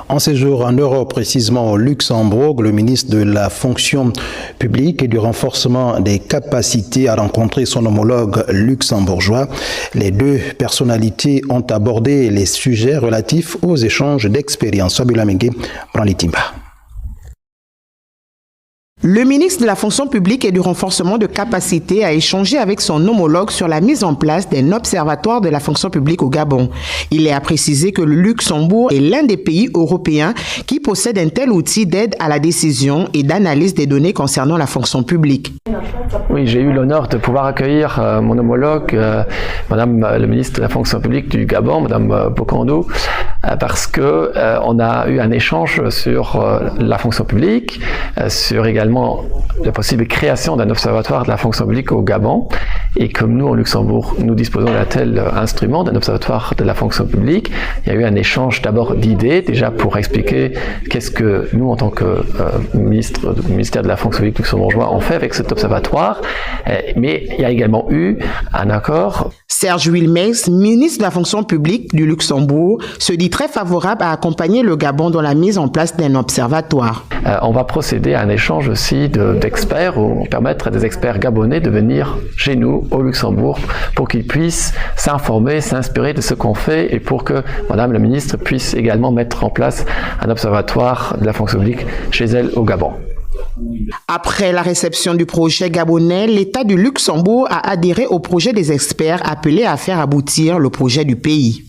En séjour en Europe, précisément au Luxembourg, le ministre de la fonction publique et du renforcement des capacités a rencontré son homologue luxembourgeois. Les deux personnalités ont abordé les sujets relatifs aux échanges d'expériences. Fabiola Mengue prend les timba. Le ministre de la fonction publique et du renforcement de capacités a échangé avec son homologue sur la mise en place d'un observatoire de la fonction publique au Gabon. Il est à préciser que le Luxembourg est l'un des pays européens qui possède un tel outil d'aide à la décision et d'analyse des données concernant la fonction publique. Oui, j'ai eu l'honneur de pouvoir accueillir mon homologue, Madame le ministre de la fonction publique du Gabon, Madame Bokandou, parce que on a eu un échange sur la fonction publique, sur également la possible création d'un observatoire de la fonction publique au Gabon. Et comme nous, au Luxembourg, nous disposons d'un tel instrument, d'un observatoire de la fonction publique, il y a eu un échange d'abord d'idées, déjà pour expliquer qu'est-ce que nous, en tant que ministère de la fonction publique luxembourgeois, on fait avec cet observatoire. Mais il y a également eu un accord. Serge Wilmès, ministre de la fonction publique du Luxembourg, se dit très favorable à accompagner le Gabon dans la mise en place d'un observatoire. On va procéder à un échange aussi d'experts, ou permettre à des experts gabonais de venir chez nous au Luxembourg pour qu'ils puissent s'informer, s'inspirer de ce qu'on fait et pour que Madame la ministre puisse également mettre en place un observatoire de la fonction publique chez elle au Gabon. Après la réception du projet gabonais, l'État du Luxembourg a adhéré au projet des experts appelés à faire aboutir le projet du pays.